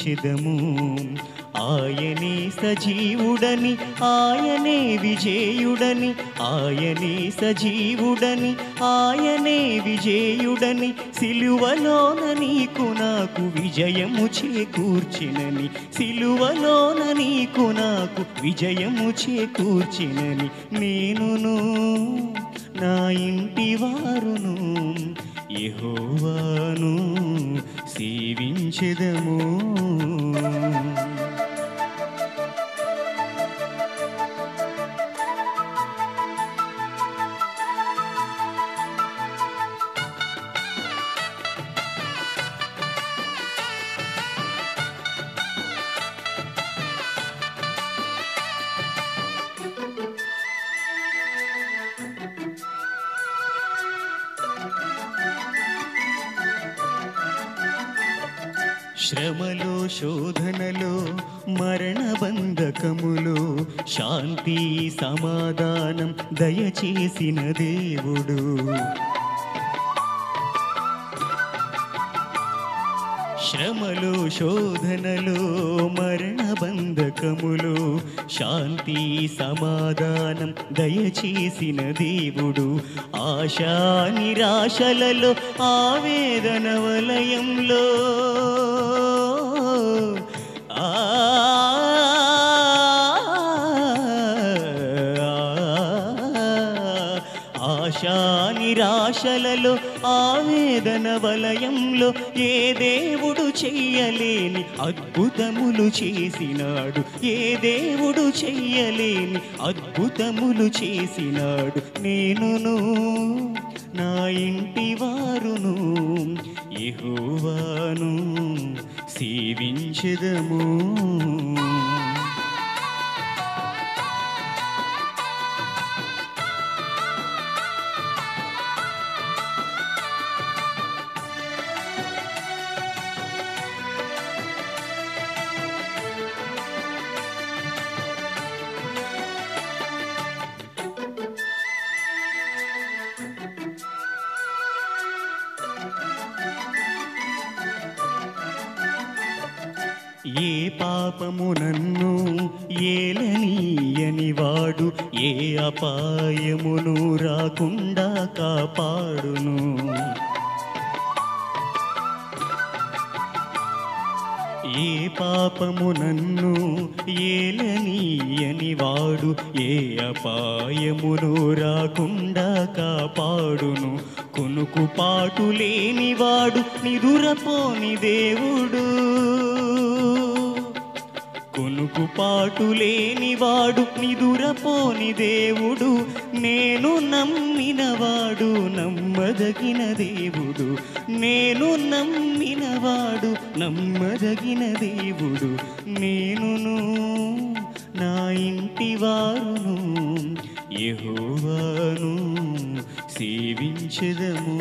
సేవించెదము. ఆయనే సజీవుడని ఆయనే విజేయుడని, ఆయనే సజీవుడని ఆయనే విజేయుడని, సిలువలోన నీకు నాకు విజయము చేకూర్చినని, సిలువలోన నీకు నాకు విజయము చేకూర్చినని, నేనును నా ఇంటి వారును యెహోవాను సేవించెదము. శ్రమలో శోధనలో మరణ బంధకములో శాంతి సమాధానం దయచేసిన దేవుడు. శ్రమలో శోధనలో మరణ బంధకములో శాంతి సమాధానం దయచేసిన దేవుడు. ఆశా నిరాశలలో ఆవేదన వలయంలో ఆశా నిరాశలలో ఆవేదన వలయంలో ఏ దేవుడు చెయ్యలేని అద్భుతములు చేసినాడు, ఏ దేవుడు చెయ్యలేని అద్భుతములు చేసినాడు. నేనును నా ఇంటి వారును యెహోవాను సేవించెదము. ఏ పాపము నన్ను ఏలనీయని వాడు ఏ అపాయమును రాకుండా కాపాడును. ఏ పాపము నన్ను ఏలనీయని వాడు ఏ అపాయమును రాకుండా కాపాడును. కొనుకు పాటు లేనివాడు నిదురపోని దేవుడు, కొనుకు పాటు లేనివాడు నిదురపోని దేవుడు. నేను నమ్మినవాడు నమ్మదగిన దేవుడు, నేను నమ్మినవాడు నమ్మదగిన దేవుడు. నేనును నా ఇంటి వారును యెహోవాను సేవించెదము.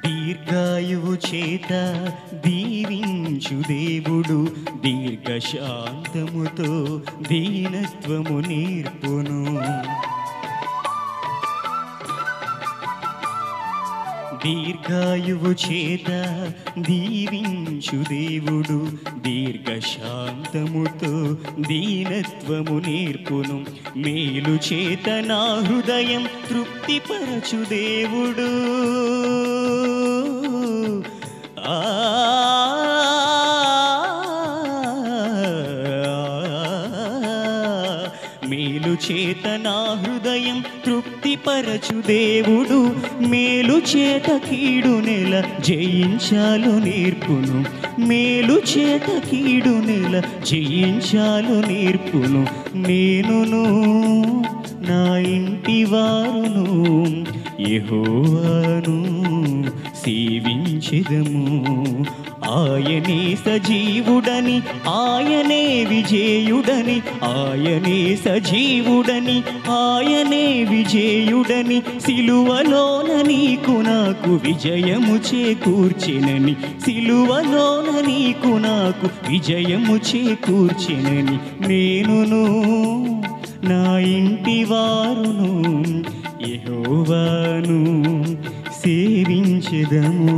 దీర్ఘాయువు చేత దీవించు దేవుడు, దీర్ఘశాంతముతో దీనత్వము నేర్పును. దీర్ఘాయువు చేత దీవించు దేవుడు, దీర్ఘశాంతముతో దీనత్వము నేర్పును. మేలు చేత నా హృదయం తృప్తిపరచు దేవుడు, మేలు చేత నా హృదయం తృప్తిపరచు దేవుడు. మేలు చేత కీడు నెల జయించాలు నేర్పును, మేలు చేత కీడు నెల జయించాలు నేర్పును. నేనును నా ఇంటి వారును యెహోవాను సేవించెదము. ఆయనే సజీవుడని ఆయనే విజేయుడని ఆయనే సజీవుడని ఆయనే విజేయుడని సిలువలోన నీకు నాకు విజయము చేకూర్చెనని సిలువలోన నీకు నాకు విజయము చేకూర్చెనని నేనును నా ఇంటి వారును యెహోవాను సేవించెదము.